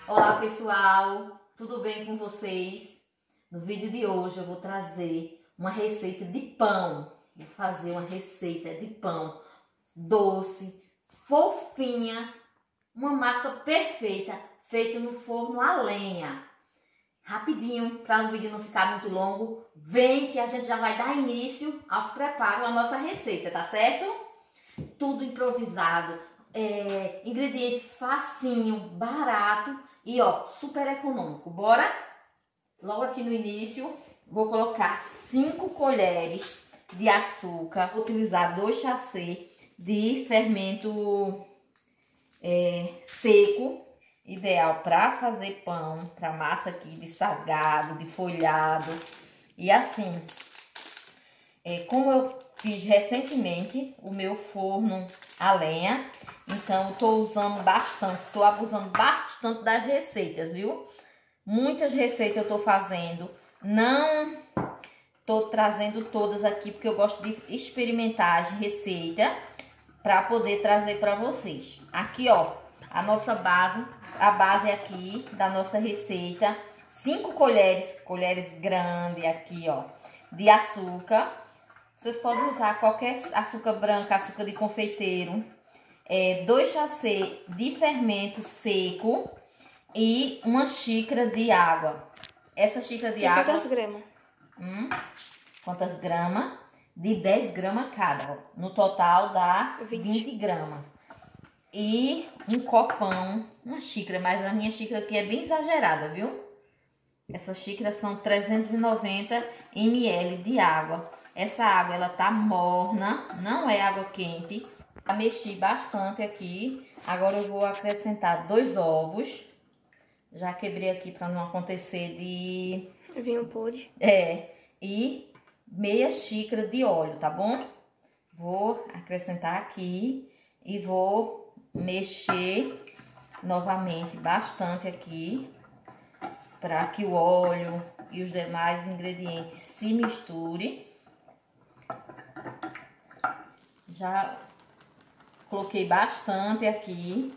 Olá pessoal, tudo bem com vocês? No vídeo de hoje eu vou trazer uma receita de pão. Vou fazer uma receita de pão doce, fofinha, uma massa perfeita, feita no forno a lenha. Rapidinho, para o vídeo não ficar muito longo, vem que a gente já vai dar início aos preparos à nossa receita, tá certo? Tudo improvisado, ingrediente facinho, barato e ó, super econômico. Bora? Logo aqui no início, vou colocar 5 colheres de açúcar. Vou utilizar 2 sachês de fermento seco, ideal para fazer pão, para massa aqui de salgado, de folhado. E assim, como eu fiz recentemente o meu forno a lenha, então eu tô usando bastante, tô abusando bastante das receitas, viu? Muitas receitas eu tô fazendo, não tô trazendo todas aqui porque eu gosto de experimentar as receitas para poder trazer para vocês. Aqui, ó, a nossa base, a base aqui da nossa receita, 5 colheres grandes aqui, ó, de açúcar. Vocês podem usar qualquer açúcar branco, açúcar de confeiteiro, 2 sachês de fermento seco e uma xícara de água. Essa xícara de água... Quantas gramas? Quantas gramas? De 10 gramas cada. Ó. No total dá 20 gramas. E um copão, uma xícara, mas a minha xícara aqui é bem exagerada, viu? Essa xícara são 390 ml de água. Essa água, ela tá morna, não é água quente. Já mexi bastante aqui. Agora eu vou acrescentar 2 ovos. Já quebrei aqui para não acontecer de... Vinho podre. E meia xícara de óleo, tá bom? Vou acrescentar aqui e vou mexer novamente bastante aqui para que o óleo e os demais ingredientes se misturem. Já coloquei bastante aqui,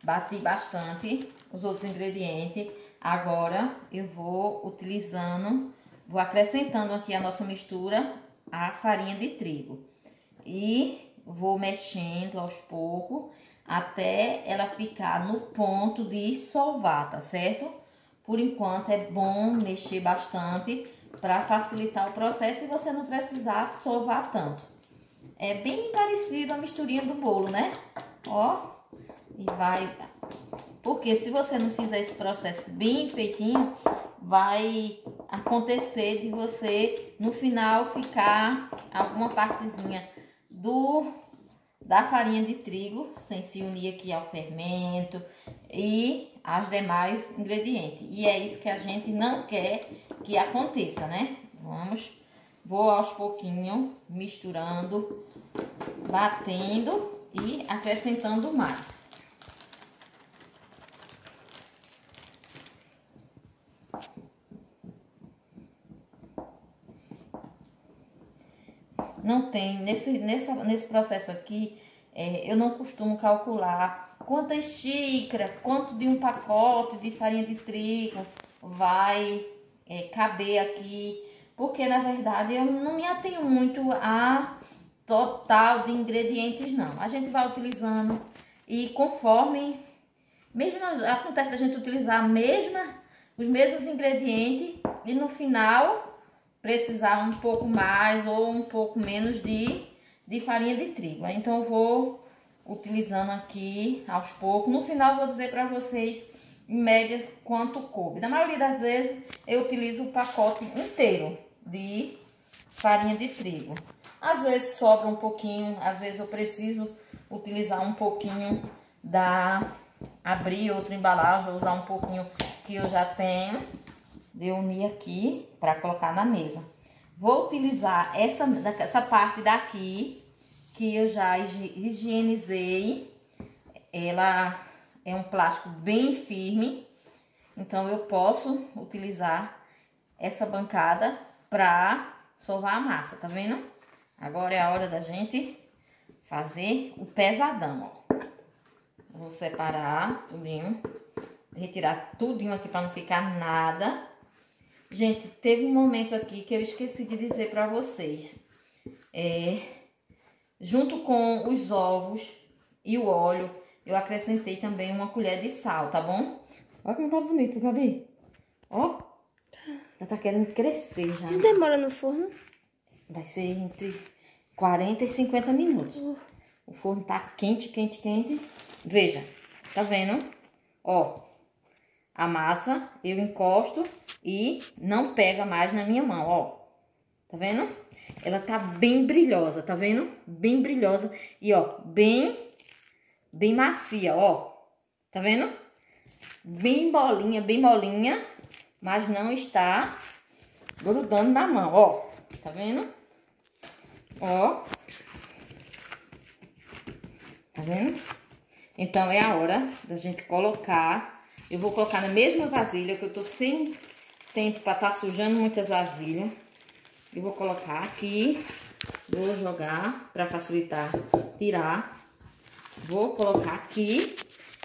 bati bastante os outros ingredientes. Agora eu vou acrescentando aqui a nossa mistura, a farinha de trigo. E vou mexendo aos poucos até ela ficar no ponto de sovar, tá certo? Por enquanto é bom mexer bastante para facilitar o processo e você não precisar sovar tanto. É bem parecido a misturinha do bolo, né? Ó, e vai... Porque se você não fizer esse processo bem feitinho, vai acontecer de você, no final, ficar alguma partezinha da farinha de trigo, sem se unir aqui ao fermento e aos demais ingredientes. E é isso que a gente não quer que aconteça, né? Vou aos pouquinhos misturando, batendo e acrescentando mais. Não tem, nesse processo aqui, eu não costumo calcular quantas xícaras, quanto de um pacote de farinha de trigo vai caber aqui, porque na verdade eu não me atenho muito a total de ingredientes não. A gente vai utilizando e conforme, mesmo acontece da gente utilizar os mesmos ingredientes e no final precisar um pouco mais ou um pouco menos de farinha de trigo. Então eu vou utilizando aqui aos poucos. No final eu vou dizer para vocês em média quanto coube. Na maioria das vezes eu utilizo o pacote inteiro de farinha de trigo. Às vezes sobra um pouquinho, às vezes eu preciso utilizar um pouquinho abrir outra embalagem, ou usar um pouquinho que eu já tenho, de unir aqui para colocar na mesa. Vou utilizar essa parte daqui que eu já higienizei. Ela é um plástico bem firme, então eu posso utilizar essa bancada para sovar a massa, tá vendo? Agora é a hora da gente fazer o pesadão, ó. Vou separar tudinho retirar tudinho aqui para não ficar nada. Gente, teve um momento aqui que eu esqueci de dizer para vocês. Junto com os ovos e o óleo, eu acrescentei também uma colher de sal, tá bom? Olha como tá bonito, Gabi. Ó, já tá querendo crescer já. Isso demora no forno? Vai ser entre 40 e 50 minutos. O forno tá quente, quente, quente. Veja, tá vendo? Ó, a massa eu encosto e não pega mais na minha mão, ó. Tá vendo? Ela tá bem brilhosa, tá vendo? Bem brilhosa e, ó, bem macia, ó. Tá vendo? Bem molinha, mas não está grudando na mão, ó. Tá vendo? Ó. Tá vendo? Então, é a hora da gente colocar. Eu vou colocar na mesma vasilha, que eu tô sem tempo para tá sujando muitas vasilhas. Eu vou colocar aqui. Vou jogar para facilitar tirar. Vou colocar aqui.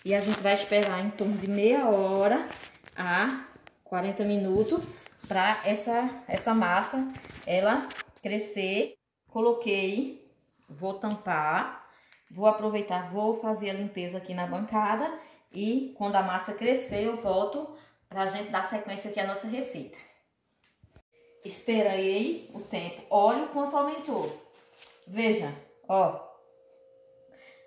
E a gente vai esperar em torno de meia hora a 40 minutos para essa massa ela crescer. Coloquei, vou tampar. Vou aproveitar, vou fazer a limpeza aqui na bancada e quando a massa crescer eu volto pra gente dar sequência aqui à nossa receita. Esperei o tempo, olha o quanto aumentou. Veja, ó,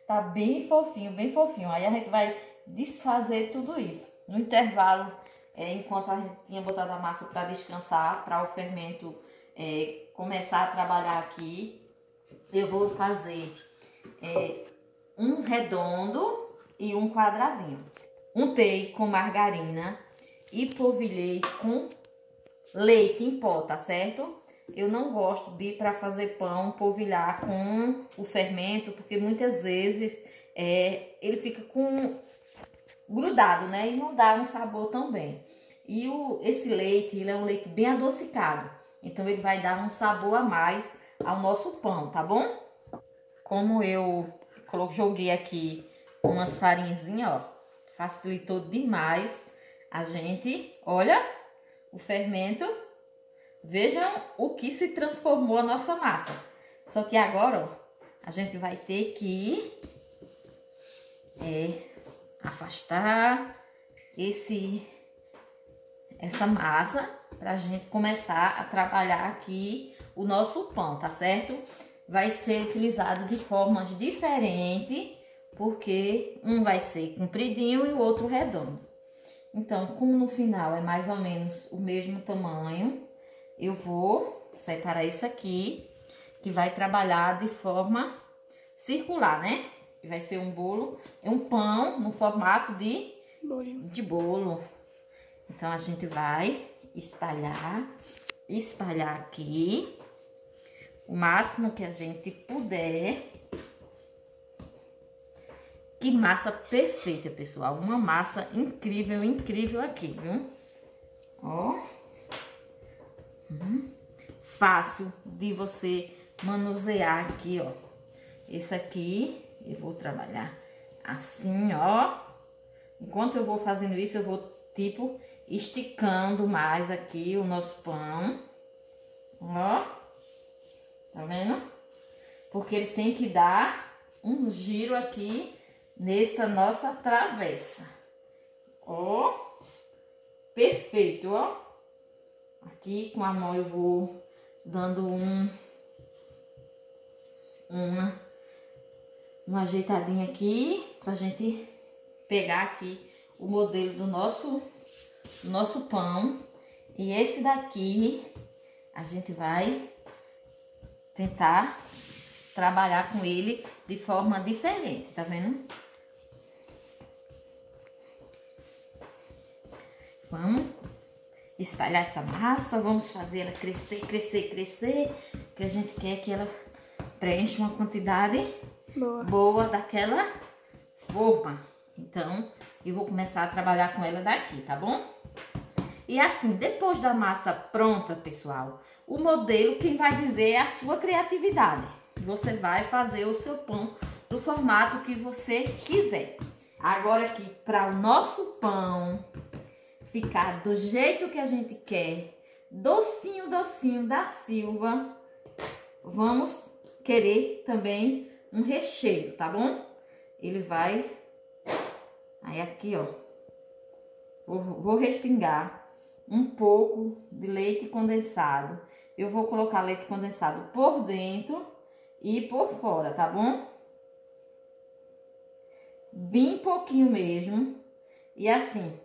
tá bem fofinho, bem fofinho. Aí a gente vai desfazer tudo isso. No intervalo, enquanto a gente tinha botado a massa para descansar, para o fermento começar a trabalhar aqui, eu vou fazer um redondo e um quadradinho. Untei com margarina e polvilhei com leite em pó, tá certo? Eu não gosto de, para fazer pão, polvilhar com o fermento, porque muitas vezes ele fica grudado, né? E não dá um sabor tão bem. E esse leite, ele é um leite bem adocicado, então ele vai dar um sabor a mais ao nosso pão, tá bom? Como eu joguei aqui umas farinhazinhas, ó, facilitou demais a gente, olha, o fermento. Vejam o que se transformou a nossa massa. Só que agora, ó, a gente vai ter que afastar essa massa pra gente começar a trabalhar aqui o nosso pão, tá certo? Vai ser utilizado de formas diferentes, porque um vai ser compridinho e o outro redondo. Então, como no final é mais ou menos o mesmo tamanho, eu vou separar isso aqui, que vai trabalhar de forma circular, né? Vai ser um bolo, um pão no formato de bolo. Então, a gente vai espalhar aqui o máximo que a gente puder. Que massa perfeita, pessoal. Uma massa incrível, incrível aqui, viu? Ó. Fácil de você manusear aqui, ó. Esse aqui eu vou trabalhar assim, ó. Enquanto eu vou fazendo isso, eu vou, tipo, esticando mais aqui o nosso pão. Ó. Tá vendo? Porque ele tem que dar um giro aqui nessa nossa travessa. Ó. Perfeito, ó. Aqui com a mão eu vou dando uma ajeitadinha aqui pra gente pegar aqui o modelo do nosso pão. E esse daqui a gente vai tentar trabalhar com ele de forma diferente, tá vendo? Vamos espalhar essa massa, vamos fazer ela crescer, crescer, crescer, que a gente quer que ela preencha uma quantidade boa daquela forma. Então, eu vou começar a trabalhar com ela daqui, tá bom? E assim, depois da massa pronta, pessoal, o modelo, quem vai dizer é a sua criatividade. Você vai fazer o seu pão do formato que você quiser. Agora aqui, para o nosso pão ficar do jeito que a gente quer, docinho, docinho da Silva, vamos querer também um recheio, tá bom? Ele vai... Aí aqui, ó, vou respingar um pouco de leite condensado. Eu vou colocar leite condensado por dentro e por fora, tá bom? Bem pouquinho mesmo. E assim,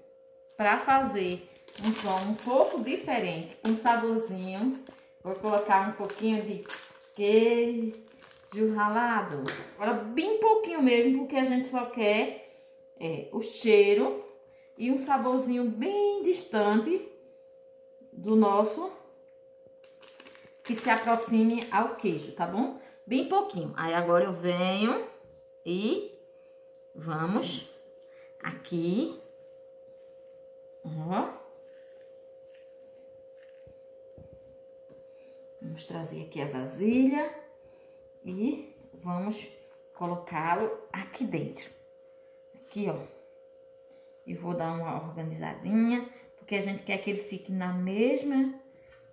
para fazer um pão um pouco diferente, com saborzinho, vou colocar um pouquinho de queijo ralado. Agora, bem pouquinho mesmo, porque a gente só quer o cheiro e um saborzinho bem distante do nosso, que se aproxime ao queijo, tá bom? Bem pouquinho. Aí agora eu venho e vamos aqui, ó. Vamos trazer aqui a vasilha e vamos colocá-lo aqui dentro. Aqui, ó. E vou dar uma organizadinha, porque a gente quer que ele fique na mesma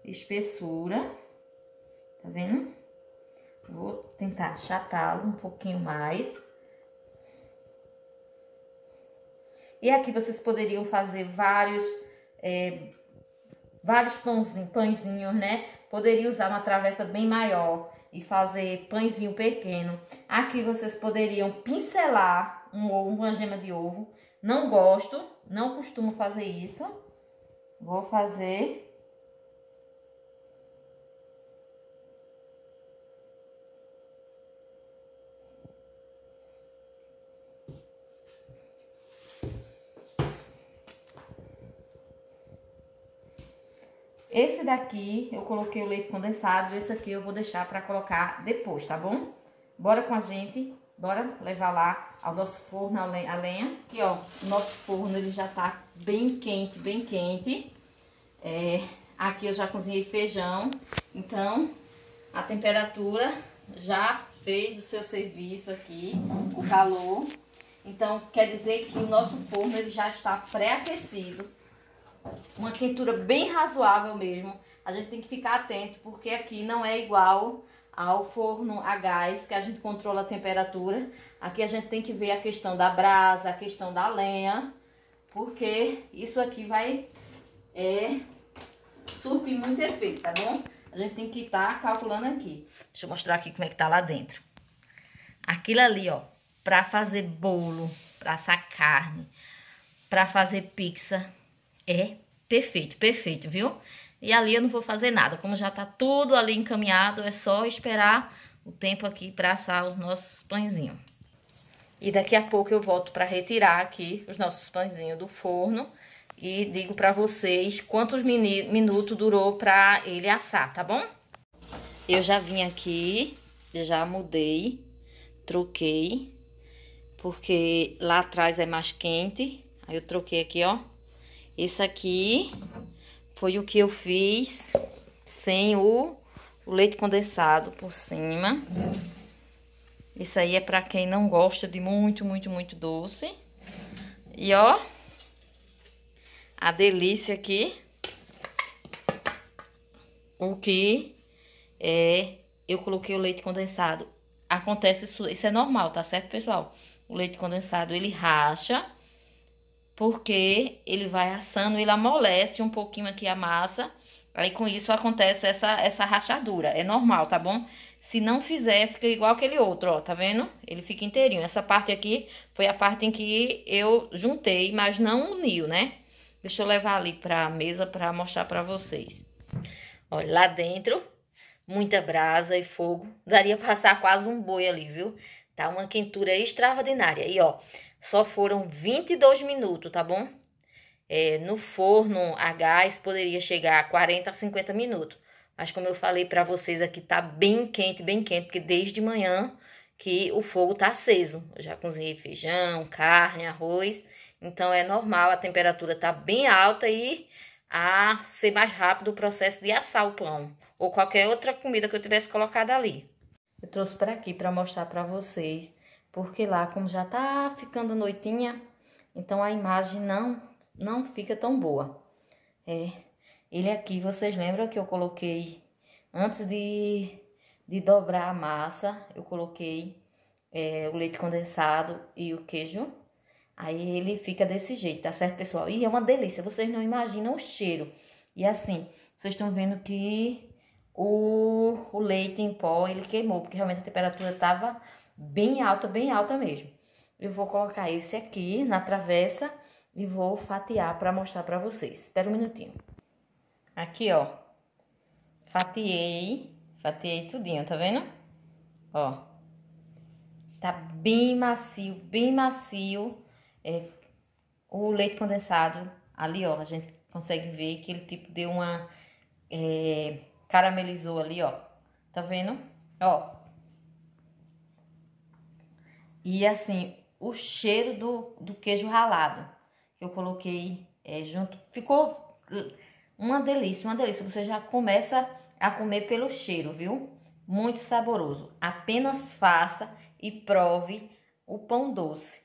espessura. Tá vendo? Vou tentar achatá-lo um pouquinho mais. E aqui vocês poderiam fazer vários pãezinhos, né? Poderia usar uma travessa bem maior e fazer pãezinho pequeno. Aqui vocês poderiam pincelar um ovo, uma gema de ovo. Não gosto, não costumo fazer isso. Vou fazer. Esse daqui eu coloquei o leite condensado, esse aqui eu vou deixar para colocar depois, tá bom? Bora com a gente, bora levar lá ao nosso forno a lenha. Aqui, ó, o nosso forno ele já tá bem quente, bem quente. Aqui eu já cozinhei feijão, então a temperatura já fez o seu serviço aqui, o calor. Então quer dizer que o nosso forno ele já está pré-aquecido. Uma quentura bem razoável mesmo. A gente tem que ficar atento, porque aqui não é igual ao forno a gás, que a gente controla a temperatura. Aqui a gente tem que ver a questão da brasa, a questão da lenha, porque isso aqui vai surtir muito efeito, tá bom? A gente tem que estar calculando aqui. Deixa eu mostrar aqui como é que tá lá dentro. Aquilo ali, ó, pra fazer bolo, pra assar carne, pra fazer pizza... É perfeito, perfeito, viu? E ali eu não vou fazer nada. Como já tá tudo ali encaminhado, é só esperar o tempo aqui para assar os nossos pãezinhos. E daqui a pouco eu volto para retirar aqui os nossos pãezinhos do forno. E digo para vocês quantos minutos durou para ele assar, tá bom? Eu já vim aqui, já mudei, troquei. Porque lá atrás é mais quente. Aí eu troquei aqui, ó. Esse aqui foi o que eu fiz sem o leite condensado por cima. Isso aí é pra quem não gosta de muito doce. E ó, a delícia aqui. O que eu coloquei o leite condensado. Acontece isso é normal, tá certo, pessoal? O leite condensado ele racha. Porque ele vai assando, ele amolece um pouquinho aqui a massa. Aí com isso acontece essa rachadura. É normal, tá bom? Se não fizer, fica igual aquele outro, ó. Tá vendo? Ele fica inteirinho. Essa parte aqui foi a parte em que eu juntei, mas não uniu, né? Deixa eu levar ali pra mesa pra mostrar pra vocês. Olha, lá dentro, muita brasa e fogo. Daria pra passar quase um boi ali, viu? Tá uma quentura extraordinária. E ó... Só foram 22 minutos, tá bom? No forno a gás poderia chegar a 40 a 50 minutos. Mas como eu falei pra vocês aqui, tá bem quente, porque desde manhã que o fogo tá aceso. Eu já cozinhei feijão, carne, arroz. Então é normal, a temperatura tá bem alta e a ser mais rápido o processo de assar o pão. Ou qualquer outra comida que eu tivesse colocado ali. Eu trouxe pra aqui pra mostrar pra vocês porque lá como já tá ficando noitinha, então a imagem não fica tão boa. Ele aqui, vocês lembram que eu coloquei, antes de dobrar a massa, eu coloquei o leite condensado e o queijo. Aí ele fica desse jeito, tá certo, pessoal? E é uma delícia, vocês não imaginam o cheiro. E assim, vocês estão vendo que o leite em pó, ele queimou, porque realmente a temperatura tava bem alta mesmo. Eu vou colocar esse aqui na travessa e vou fatiar para mostrar para vocês. Espera um minutinho. Aqui, ó, fatiei tudinho, tá vendo? Ó, tá bem macio. O leite condensado ali, ó, a gente consegue ver que ele tipo deu uma caramelizou ali, ó, tá vendo? Ó, e assim, o cheiro do queijo ralado que eu coloquei junto, ficou uma delícia. Você já começa a comer pelo cheiro, viu? Muito saboroso. Apenas faça e prove o pão doce.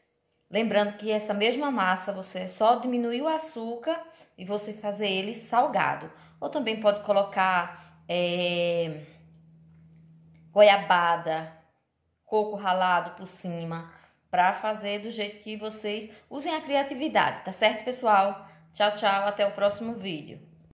Lembrando que essa mesma massa, você só diminui o açúcar e você fazer ele salgado. Ou também pode colocar goiabada, coco ralado por cima, para fazer do jeito que vocês usem a criatividade, tá certo, pessoal? Tchau, tchau, até o próximo vídeo.